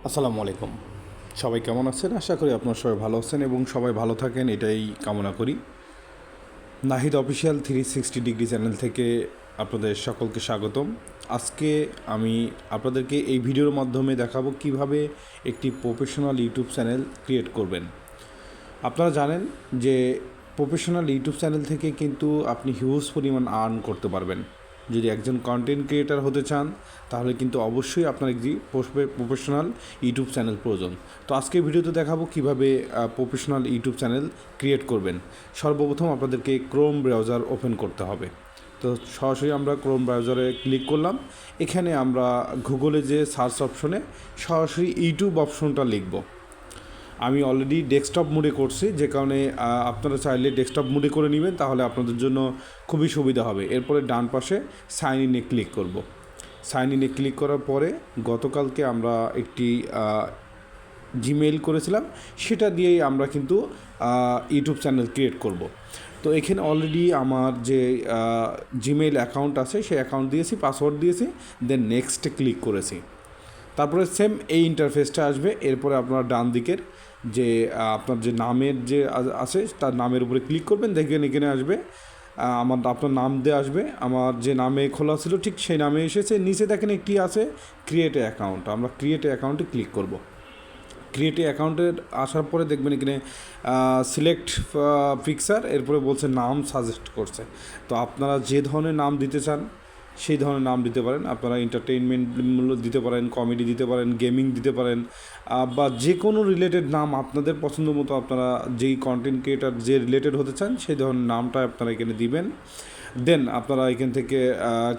আসসালামু আলাইকুম। সবাই কেমন আছেন? আশা করি আপনারা সবাই ভালো আছেন এবং সবাই ভালো থাকেন, এটাই কামনা করি। নাহিদ অফিসিয়াল 360 ডিগ্রি চ্যানেল থেকে আপনাদের সকলকে স্বাগতম। আজকে আমি আপনাদেরকে এই ভিডিওর মাধ্যমে দেখাবো কিভাবে একটি প্রফেশনাল ইউটিউব চ্যানেল ক্রিয়েট করবেন। আপনারা জানেন যে প্রফেশনাল ইউটিউব চ্যানেল থেকে কিন্তু আপনি হিউজ পরিমাণ আর্ন করতে পারবেন। যদি একজন কন্টেন্ট ক্রিয়েটার হতে চান তাহলে কিন্তু অবশ্যই আপনার একটি প্রফেশনাল ইউটিউব চ্যানেল প্রয়োজন। তো আজকে ভিডিওতে দেখাবো কিভাবে প্রফেশনাল ইউটিউব চ্যানেল ক্রিয়েট করবেন। সর্বপ্রথম আপনাদেরকে ক্রোম ব্রাউজার ওপেন করতে হবে। তো সরাসরি আমরা ক্রোম ব্রাউজারে ক্লিক করলাম। এখানে আমরা গুগলে যে সার্চ অপশনে সরাসরি ইউটিউব অপশনটা লিখব। আমি অলরেডি ডেস্কটপ মোডে করছি, যে কারণে আপনারা চাইলে ডেস্কটপ মোডে করে নেবেন, তাহলে আপনাদের জন্য খুবই সুবিধা হবে। এরপরে ডান পাশে সাইন ইনে ক্লিক করব। সাইন ইনে ক্লিক করার পরে গতকালকে আমরা একটি জিমেইল করেছিলাম, সেটা দিয়েই আমরা কিন্তু ইউটিউব চ্যানেল ক্রিয়েট করব। তো এখানে অলরেডি আমার যে জিমেইল অ্যাকাউন্ট আছে সেই অ্যাকাউন্ট দিয়েছি, পাসওয়ার্ড দিয়েছি, দেন নেক্সটে ক্লিক করেছি। তারপরে সেম এই ইন্টারফেসটা আসবে। এরপরে আপনার ডান দিকের যে আপনার যে নামের যে আছে তার নামের উপরে ক্লিক করবেন, দেখবেন এখানে আসবে আপনার নাম দিয়ে আসবে। আমার যে নামে খোলা ছিল ঠিক সেই নামে এসেছে। নিচে দেখেন একটি আছে ক্রিয়েট অ্যাকাউন্ট, আমরা ক্রিয়েট অ্যাকাউন্টে ক্লিক করব। ক্রিয়েট অ্যাকাউন্টের আসার পরে দেখবেন এখানে সিলেক্ট পিকচার, এরপরে বলছে নাম সাজেস্ট করছে। তো আপনারা যে ধরনের নাম দিতে চান সেই ধরনের নাম দিতে পারেন। আপনারা এন্টারটেইনমেন্ট দিতে পারেন, কমেডি দিতে পারেন, গেমিং দিতে পারেন, বা যে কোনো রিলেটেড নাম আপনাদের পছন্দ মতো আপনারা যেই কন্টেন্ট ক্রিয়েটার যে রিলেটেড হতে চান সেই ধরনের নামটা আপনারা এখানে দিবেন। দেন আপনারা এখান থেকে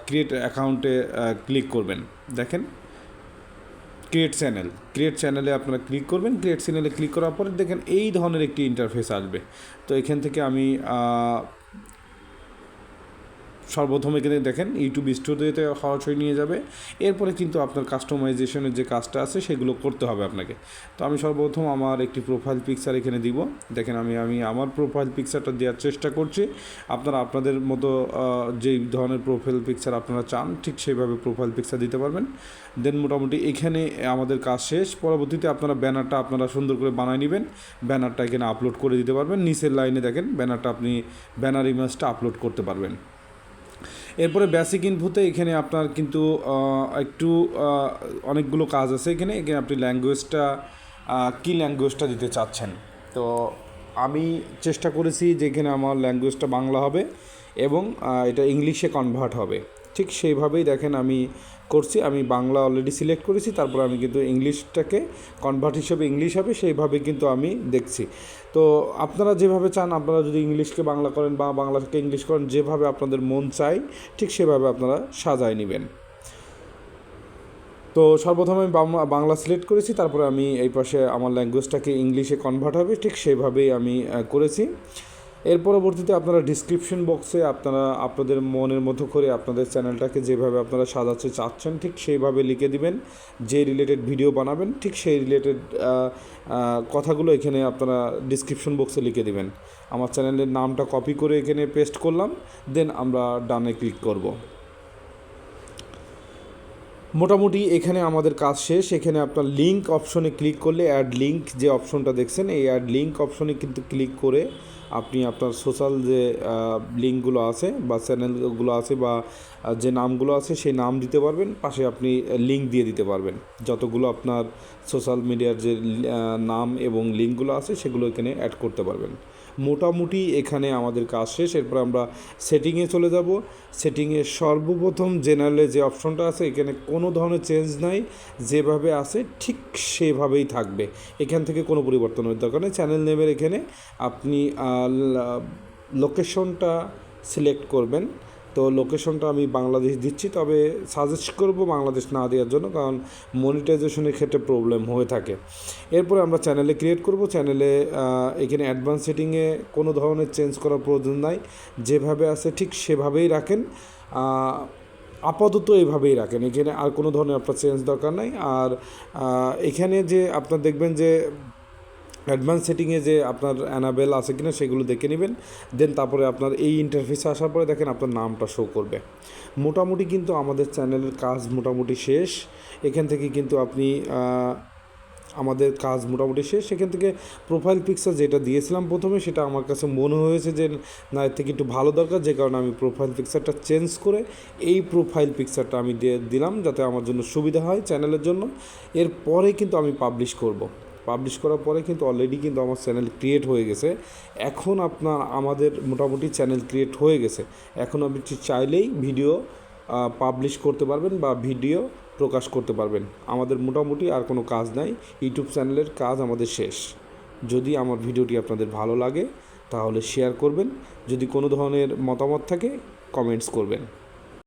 ক্রিয়েট অ্যাকাউন্টে ক্লিক করবেন। দেখেন ক্রিয়েট চ্যানেলে আপনারা ক্লিক করবেন। ক্রিয়েট চ্যানেলে ক্লিক করার পরে দেখেন এই ধরনের একটি ইন্টারফেস আসবে। তো এখান থেকে আমি সর্বপ্রথম এখানে দেখেন ইউটিউব স্টুডিওতে সরাসরি নিয়ে যাবে। এরপরে কিন্তু আপনার কাস্টমাইজেশনের যে কাজটা আছে সেগুলো করতে হবে আপনাকে। তো আমি সর্বপ্রথম আমার একটি প্রোফাইল পিকচার এখানে দিব। দেখেন আমি আমার প্রোফাইল পিকচারটা দেওয়ার চেষ্টা করছি। আপনারা আপনাদের মতো যেই ধরনের প্রোফাইল পিকচার আপনারা চান ঠিক সেইভাবে প্রোফাইল পিকচার দিতে পারবেন। দেন মোটামুটি এখানে আমাদের কাজ শেষ। পরবর্তীতে আপনারা ব্যানারটা আপনারা সুন্দর করে বানিয়ে নেবেন। ব্যানারটা এখানে আপলোড করে দিতে পারবেন। নিচের লাইনে দেখেন ব্যানারটা আপনি ব্যানার ইমেজটা আপলোড করতে পারবেন। এরপরে বেসিক ইনফোতে এখানে আপনার কিন্তু একটু অনেকগুলো কাজ আছে। এখানে আপনি ল্যাঙ্গুয়েজটা কী ল্যাঙ্গুয়েজটা দিতে চাচ্ছেন। তো আমি চেষ্টা করেছি যে এখানে আমার ল্যাঙ্গুয়েজটা বাংলা হবে এবং এটা ইংলিশে কনভার্ট হবে। ঠিক সেইভাবেই দেখেন আমি করছি। আমি বাংলা অলরেডি সিলেক্ট করেছি, তারপর আমি কিন্তু ইংলিশটাকে কনভার্ট হিসেবে ইংলিশ হবে সেইভাবে কিন্তু আমি দেখছি। তো আপনারা যেভাবে চান, আপনারা যদি ইংলিশকে বাংলা করেন বা বাংলাকে ইংলিশ করেন, যেভাবে আপনাদের মন চায় ঠিক সেভাবে আপনারা সাজায় নেবেন। তো সর্বপ্রথমে আমি বাংলা সিলেক্ট করেছি, তারপরে আমি এই পাশে আমার ল্যাঙ্গুয়েজটাকে ইংলিশে কনভার্ট হবে ঠিক সেইভাবেই আমি করেছি। এর পরবর্তীতে আপনারা ডিসক্রিপশন বক্সে আপনারা আপনাদের মনের মতো করে আপনাদের চ্যানেলটাকে যেভাবে আপনারা সাজাতে চাচ্ছেন ঠিক সেইভাবে লিখে দিবেন। যে রিলেটেড ভিডিও বানাবেন ঠিক সেই রিলেটেড কথাগুলো এখানে আপনারা ডিসক্রিপশন বক্সে লিখে দিবেন। আমার চ্যানেলের নামটা কপি করে এখানে পেস্ট করলাম। দেন আমরা ডানে ক্লিক করব। মোটামুটি এখানে আমাদের কাজ শেষ। এখানে আপনার লিঙ্ক অপশনে ক্লিক করলে অ্যাড লিঙ্ক যে অপশনটা দেখছেন এই অ্যাড লিঙ্ক অপশনে কিন্তু ক্লিক করে আপনি আপনার সোশ্যাল যে লিঙ্কগুলো আছে বা চ্যানেলগুলো আছে বা যে নামগুলো আছে সেই নাম দিতে পারবেন। পাশে আপনি লিঙ্ক দিয়ে দিতে পারবেন। যতগুলো আপনার সোশ্যাল মিডিয়ার যে নাম এবং লিঙ্কগুলো আছে সেগুলো এখানে অ্যাড করতে পারবেন। মোটামুটি এখানে আমাদের কাজ শেষ। এরপর আমরা সেটিংয়ে চলে যাব। সেটিংয়ে সর্বপ্রথম জেনারেলে যে অপশনটা আছে এখানে কোনো ধরনের চেঞ্জ নাই, যেভাবে আছে ঠিক সেভাবেই থাকবে। এখান থেকে কোনো পরিবর্তনের দরকার নেই। চ্যানেল নেমের এখানে আপনি লোকেশনটা সিলেক্ট করবেন। তো লোকেশনটা আমি বাংলাদেশ দিচ্ছি, তবে সাজেস্ট করব বাংলাদেশ না দেওয়ার জন্য, কারণ মনিটাইজেশনের ক্ষেত্রে প্রবলেম হয়ে থাকে। এরপরে আমরা চ্যানেলে ক্রিয়েট করব। চ্যানেলে এখানে অ্যাডভান্স সেটিংয়ে কোনো ধরনের চেঞ্জ করার প্রয়োজন নাই, যেভাবে আছে ঠিক সেভাবেই রাখেন। আপাতত এইভাবেই রাখেন। এখানে আর কোনো ধরনের আপনার চেঞ্জ দরকার নাই। আর এখানে যে আপনার দেখবেন যে অ্যাডভান্স সেটিংয়ে যে আপনার অ্যানাবেল আছে কিনা সেগুলো দেখে নেবেন। দেন তারপরে আপনার এই ইন্টারফেসে আসার পরে দেখেন আপনার নামটা শো করবে। মোটামুটি কিন্তু আমাদের চ্যানেলের কাজ মোটামুটি শেষ। এখান থেকে কিন্তু আপনি আমাদের কাজ মোটামুটি শেষ। সেখান থেকে প্রোফাইল পিকচার যেটা দিয়েছিলাম প্রথমে, সেটা আমার কাছে মনে হয়েছে যে না, এর থেকে একটু ভালো দরকার, যে কারণে আমি প্রোফাইল পিকচারটা চেঞ্জ করে এই প্রোফাইল পিকচারটা আমি দিলাম, যাতে আমার জন্য সুবিধা হয় চ্যানেলের জন্য। এরপরে কিন্তু আমি পাবলিশ করব। পাবলিশ করার পরে কিন্তু অলরেডি কিন্তু আমার চ্যানেল ক্রিয়েট হয়ে গেছে। এখন আমাদের মোটামুটি চ্যানেল ক্রিয়েট হয়ে গেছে। এখন আপনি চাইলেই ভিডিও পাবলিশ করতে পারবেন বা ভিডিও প্রকাশ করতে পারবেন। আমাদের মোটামুটি আর কোনো কাজ নাই, ইউটিউব চ্যানেলের কাজ আমাদের শেষ। যদি আমার ভিডিওটি আপনাদের ভালো লাগে তাহলে শেয়ার করবেন, যদি কোনো ধরনের মতামত থাকে কমেন্টস করবেন।